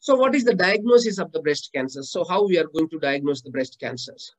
So what is the diagnosis of the breast cancer? So how we are going to diagnose the breast cancers?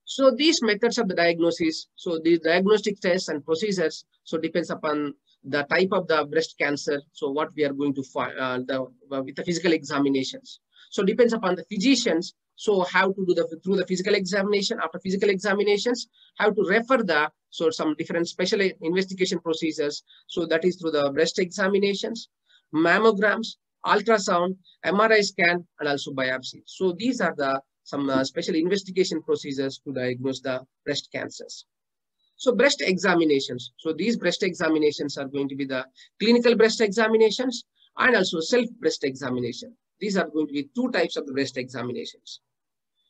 So these methods of the diagnosis, so these diagnostic tests and procedures, so depends upon the type of the breast cancer. So what we are going to find with the physical examinations. So depends upon the physicians. So how to do through the physical examination. After physical examinations, how to refer the some different special investigation procedures. So that is through the breast examinations, mammograms, ultrasound, MRI scan, and also biopsy. So these are the some special investigation procedures to diagnose the breast cancers. So breast examinations. So these breast examinations are going to be the clinical breast examinations and also self breast examination. These are going to be two types of the breast examinations.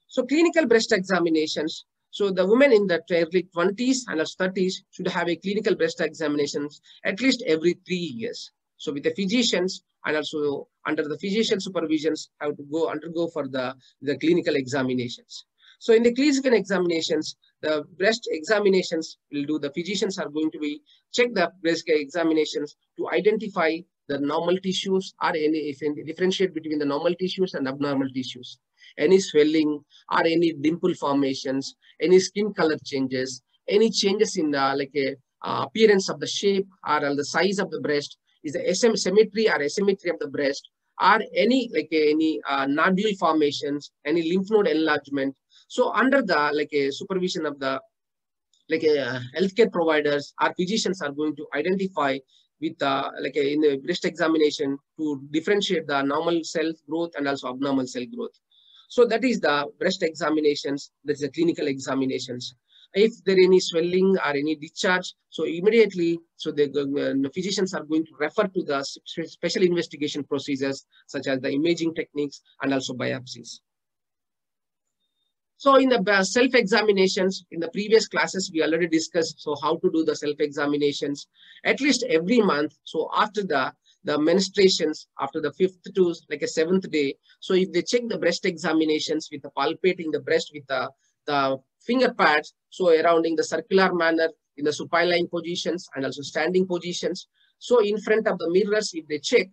So clinical breast examinations. So the women in the early 20s and 30s should have a clinical breast examinations at least every 3 years. So with the physicians and also under the physician supervisions, have to undergo for the clinical examinations. So in the clinical examinations, the breast examinations will do, the physicians are going to be check the breast examinations to identify the normal tissues or if any differentiate between the normal tissues and abnormal tissues. Any swelling or any dimple formations, any skin color changes, any changes in the appearance of the shape or the size of the breast, is the symmetry or asymmetry of the breast, or any nodule formations, any lymph node enlargement. So under the supervision of the healthcare providers, our physicians are going to identify with in the breast examination to differentiate the normal cell growth and also abnormal cell growth. So that is the breast examinations. That is the clinical examinations. If there any swelling or any discharge, so immediately, so the physicians are going to refer to the special investigation procedures such as the imaging techniques and also biopsies. So in the self-examinations, in the previous classes, we already discussed, so how to do the self-examinations at least every month. So after the menstruations, after the 5th to a 7th day. So if they check the breast examinations with the palpating the breast with the finger pads, so around in the circular manner, in the supine positions and also standing positions. So in front of the mirrors, if they check,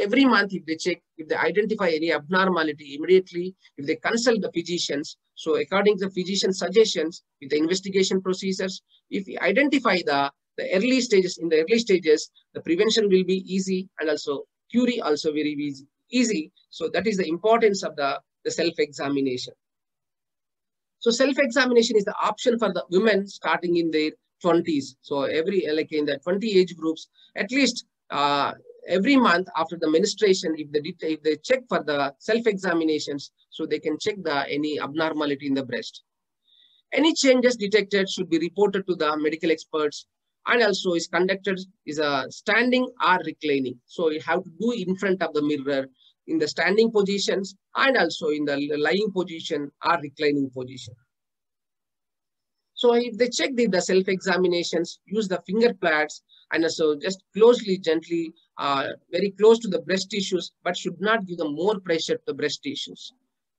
every month if they check, if they identify any abnormality, immediately if they consult the physicians, so according to the physician suggestions with the investigation procedures, if we identify the early stages, in the early stages, the prevention will be easy and also cure also very easy. So that is the importance of the self-examination. So self-examination is the option for the women starting in their 20s. So every in the 20 age groups, at least every month after the menstruation, if they check for the self-examinations, so they can check any abnormality in the breast. Any changes detected should be reported to the medical experts, and also is conducted is a standing or reclining. So you have to do in front of the mirror in the standing positions and also in the lying position or reclining position. So if they check the self-examinations, use the finger pads and also just closely, gently, very close to the breast tissues, but should not give them more pressure to the breast tissues.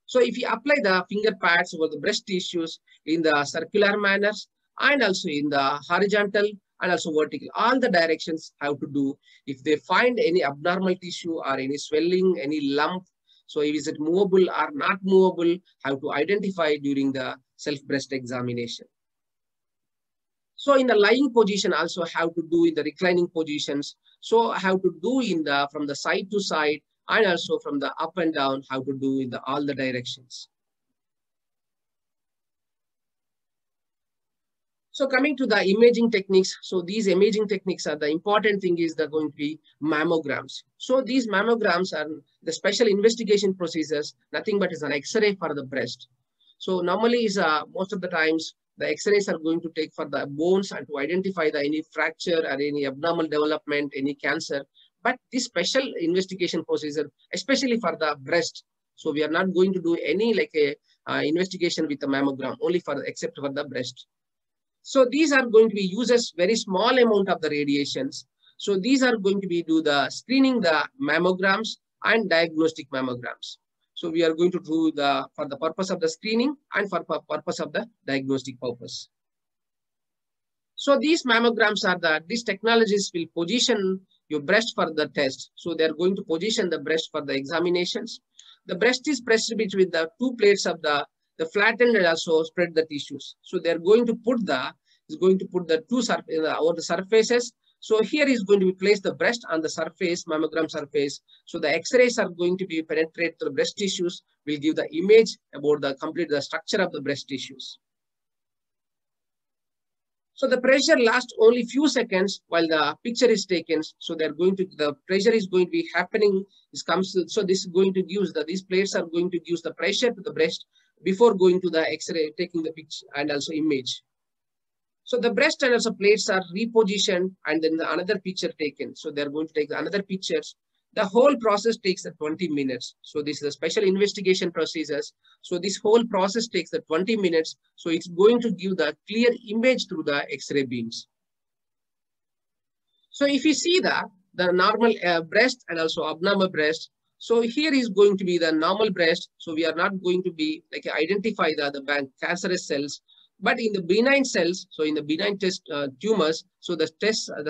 So if you apply the finger pads over the breast tissues in the circular manners and also in the horizontal and also vertical, all the directions have to do. If they find any abnormal tissue or any swelling, any lump, so is it movable or not movable, how to identify during the self-breast examination. So in the lying position also how to do in the reclining positions. So how to do in the from the side to side and also from the up and down, how to do in all the directions. So coming to the imaging techniques, so these imaging techniques are the important thing is going to be mammograms. So these mammograms are the special investigation procedures, nothing but is an X-ray for the breast. So normally is most of the times the X-rays are going to take for the bones and to identify any fracture or any abnormal development, any cancer. But this special investigation procedure, especially for the breast, so we are not going to do any investigation with the mammogram, only except for the breast. So these are going to be uses very small amount of the radiations. So these are going to be do the screening the mammograms and diagnostic mammograms. So we are going to do for the purpose of the screening and for purpose of the diagnostic purpose. So these mammograms are these technologies will position your breast for the test. So they are going to position the breast for the examinations. The breast is pressed between the two plates of the flattened and also spread the tissues. So they are going to put the two over the surfaces. So here is going to be placed the breast on the surface, mammogram surface. So the X-rays are going to be penetrate to the breast tissues, will give the image about the structure of the breast tissues. So the pressure lasts only few seconds while the picture is taken. So the pressure is going to be happening. So this is going to give these plates are going to give the pressure to the breast before going to the X-ray, taking the picture and also image. So the breast and also plates are repositioned and then another picture taken. So they're going to take another pictures. The whole process takes 20 minutes. So this is a special investigation procedures. So this whole process takes 20 minutes. So it's going to give the clear image through the X-ray beams. So if you see the normal breast and also abnormal breast, so here is going to be the normal breast. So we are not going to be like identify the cancerous cells. But in the benign cells, so in the benign tumors, so the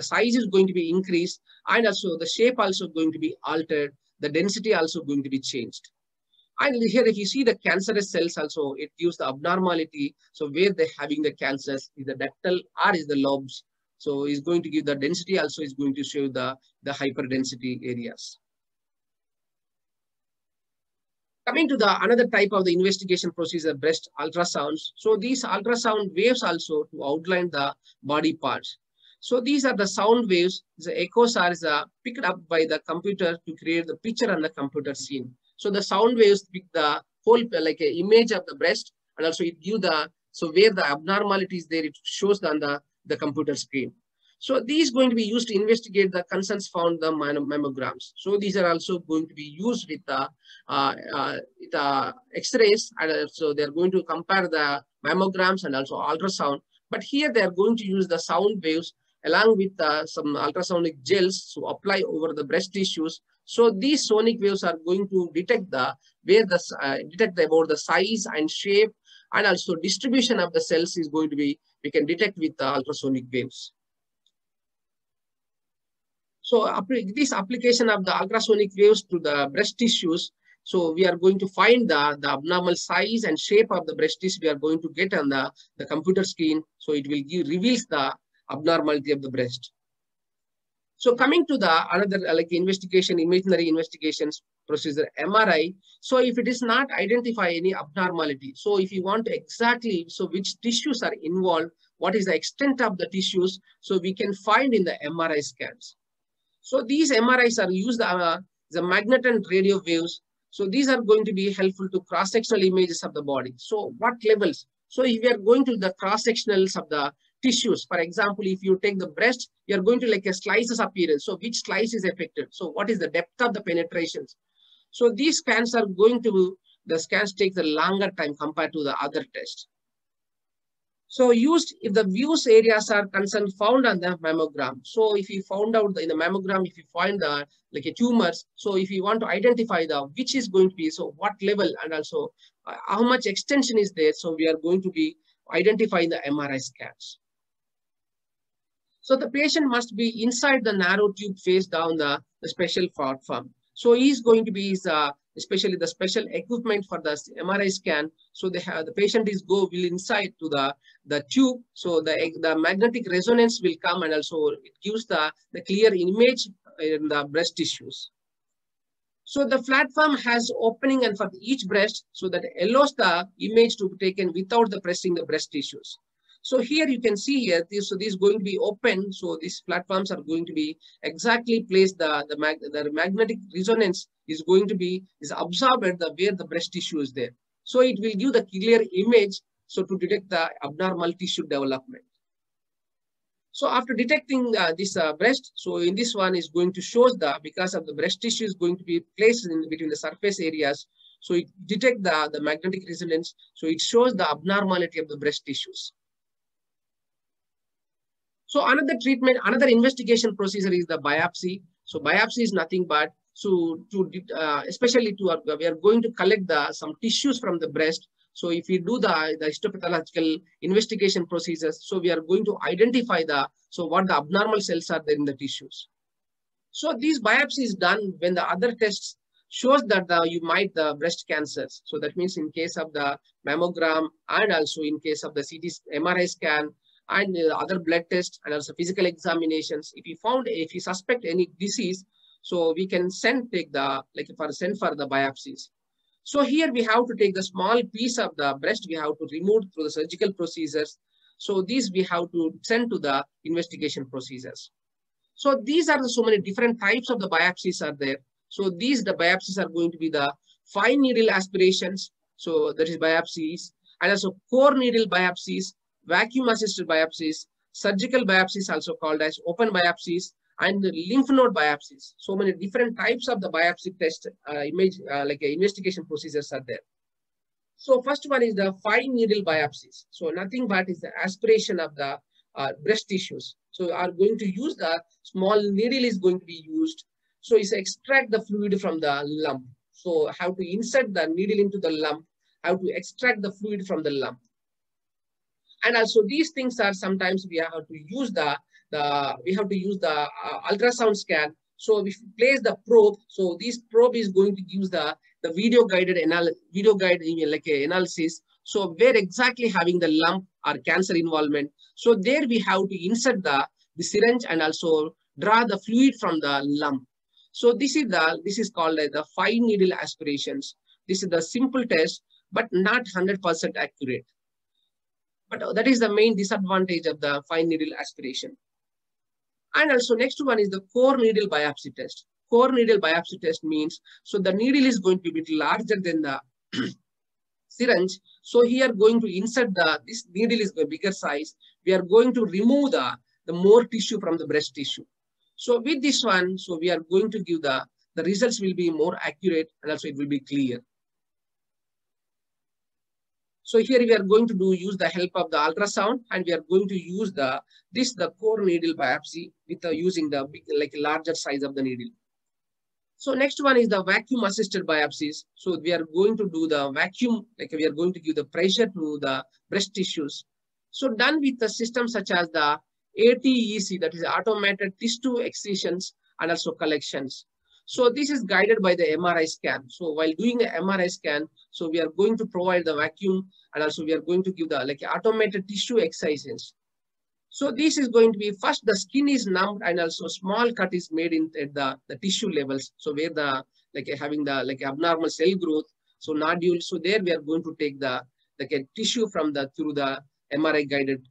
size is going to be increased and also the shape also going to be altered. The density also going to be changed. And here if you see the cancerous cells also, it gives the abnormality. So where they're having the cancers is the ductal or is the lobes. So it's going to give the density also is going to show the hyperdensity areas. Coming to the another type of the investigation procedure, breast ultrasounds. So these ultrasound waves also to outline the body parts. So these are the sound waves. The echoes are picked up by the computer to create the picture on the computer scene. So the sound waves pick the whole like an image of the breast and also it give so where the abnormality is there, it shows on the computer screen. So these going to be used to investigate the concerns found the mammograms. So these are also going to be used with the X-rays, and so they're going to compare the mammograms and also ultrasound. But here they are going to use the sound waves along with some ultrasonic gels to apply over the breast tissues. So these sonic waves are going to detect about the size and shape and also distribution of the cells is going to be we can detect with the ultrasonic waves. So this application of the ultrasonic waves to the breast tissues, so we are going to find the abnormal size and shape of the breast tissue we are going to get on the computer screen. So it will reveals the abnormality of the breast. So coming to the another like imaginary investigations procedure, MRI. So if it is not identify any abnormality, so if you want to exactly, so which tissues are involved, what is the extent of the tissues, so we can find in the MRI scans. So these MRIs are used the magnet and radio waves. So these are going to be helpful to cross-sectional images of the body. So what levels? So if we are going to the cross-sectionals of the tissues, for example, if you take the breast, you are going to like a slices appearance. So which slice is affected? So what is the depth of the penetrations? So these scans are going to, the scans take the longer time compared to the other tests. So used if the views areas are concerned found on the mammogram. So if you found out in the mammogram, if you find like a tumors, so if you want to identify which is going to be, so what level and also how much extension is there. So we are going to be identifying the MRI scans. So the patient must be inside the narrow tube face down the special platform. So he's going to be especially the special equipment for the MRI scan. So the patient will inside to the tube. So the magnetic resonance will come and also it gives the clear image in the breast tissues. So the platform has opening and for each breast, so that allows the image to be taken without the pressing the breast tissues. So here you can see here, this is going to be open. So these platforms are going to be exactly placed. The magnetic resonance is going to be absorbed where the breast tissue is there. So it will give the clear image. So to detect the abnormal tissue development. So after detecting this breast, so in this one is going to show because of the breast tissue is going to be placed in between the surface areas. So it detects the magnetic resonance. So it shows the abnormality of the breast tissues. So another treatment, another investigation procedure is the biopsy. So biopsy is nothing but especially we are going to collect some tissues from the breast. So if we do the histopathological investigation procedures, so we are going to identify what the abnormal cells are there in the tissues. So these biopsies done when the other tests shows that you might the breast cancers. So that means in case of the mammogram and also in case of the MRI scan and other blood tests and also physical examinations, if you suspect any disease, so we can send for the biopsies. So here we have to take the small piece of the breast, we have to remove through the surgical procedures. So these we have to send to the investigation procedures. So these are so many different types of the biopsies are there. So the biopsies are going to be the fine needle aspirations. So that is biopsies, and also core needle biopsies, vacuum assisted biopsies, surgical biopsies also called as open biopsies, and the lymph node biopsies. So many different types of the biopsy test investigation procedures are there. So first one is the fine needle biopsies. So nothing but is the aspiration of the breast tissues. So are going to use the small needle is going to be used. So it's extract the fluid from the lump. So how to insert the needle into the lump, how to extract the fluid from the lump. And also these things are sometimes we have to use the ultrasound scan. So we place the probe. So this probe is going to use the video guided analysis. So where exactly having the lump or cancer involvement. So there we have to insert the syringe and also draw the fluid from the lump. So this is called the fine needle aspirations. This is the simple test, but not 100% accurate. But that is the main disadvantage of the fine needle aspiration. And also next one is the core needle biopsy test. Core needle biopsy test means, so the needle is going to be a bit larger than the syringe. So here going to insert this needle is a bigger size. We are going to remove the more tissue from the breast tissue. So with this one, so we are going to give the results will be more accurate and also it will be clear. So here we are going to use the help of the ultrasound, and we are going to use the core needle biopsy with using the larger size of the needle. So next one is the vacuum assisted biopsies. So we are going to do the vacuum, we are going to give the pressure to the breast tissues. So done with the system such as the ATEC, that is automated tissue excisions and also collections. So this is guided by the MRI scan. So while doing the MRI scan, so we are going to provide the vacuum and also we are going to give the automated tissue excisions. So this is going to be first the skin is numbed and also small cut is made at the tissue levels. So where the having the abnormal cell growth, so nodules. So there we are going to take the tissue from through the MRI guided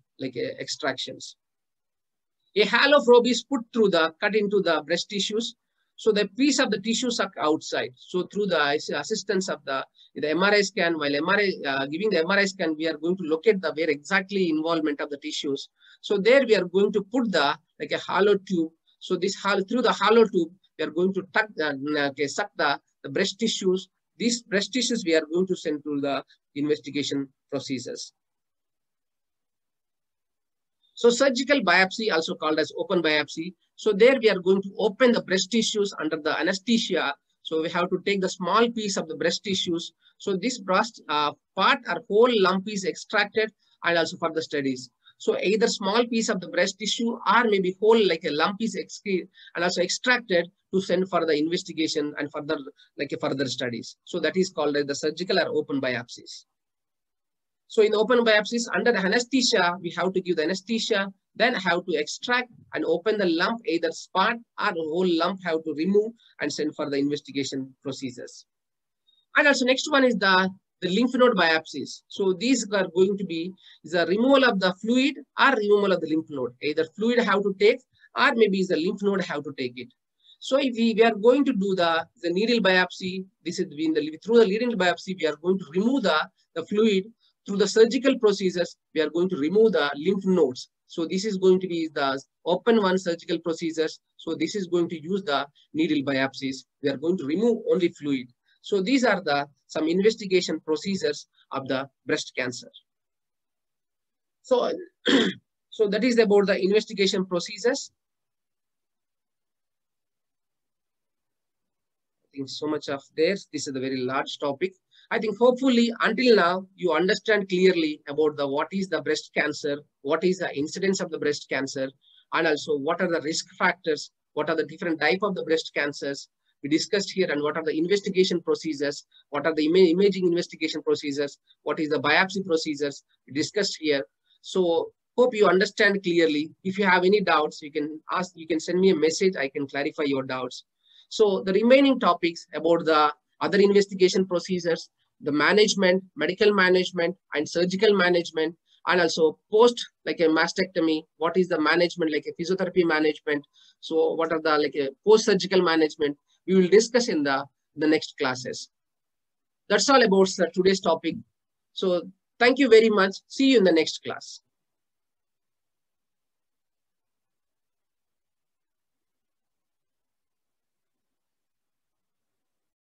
extractions. A hollow probe is put through cut into the breast tissues. So the piece of the tissue suck outside. So through the assistance of the MRI scan, while giving the MRI scan, we are going to locate where exactly involvement of the tissues. So there we are going to put a hollow tube. So through the hollow tube, we are going to suck the breast tissues. These breast tissues we are going to send to the investigation procedures. So surgical biopsy, also called as open biopsy. So there we are going to open the breast tissues under the anesthesia. So we have to take the small piece of the breast tissues. So this breast part or whole lump is extracted and also for the studies. So either small piece of the breast tissue or maybe whole a lump is and also extracted to send for the investigation and further further studies. So that is called the surgical or open biopsies. So in open biopsies, under the anesthesia, we have to give the anesthesia, then have to extract and open the lump, either spot or the whole lump have to remove and send for the investigation procedures. And also next one is the lymph node biopsies. So these are going to be the removal of the fluid or removal of the lymph node. Either fluid have to take or maybe the lymph node have to take it. So if we are going to do the needle biopsy, this is through the needle biopsy, we are going to remove the fluid. Through the surgical procedures, we are going to remove the lymph nodes. So this is going to be the open one surgical procedures. So this is going to use the needle biopsies. We are going to remove only fluid. So these are some investigation procedures of the breast cancer. So, so that is about the investigation procedures. I think so much of this. This is a very large topic. I think hopefully until now you understand clearly about what is the breast cancer, what is the incidence of the breast cancer, and also what are the risk factors, what are the different type of the breast cancers we discussed here, and what are the investigation procedures, what are the imaging investigation procedures, what is the biopsy procedures we discussed here. So hope you understand clearly. If you have any doubts, you can ask, you can send me a message, I can clarify your doubts. So the remaining topics about the other investigation procedures, the management, medical management and surgical management, and also post like a mastectomy, what is the management like a physiotherapy management. So what are the like a post-surgical management, we will discuss in the next classes. That's all about today's topic. So thank you very much. See you in the next class.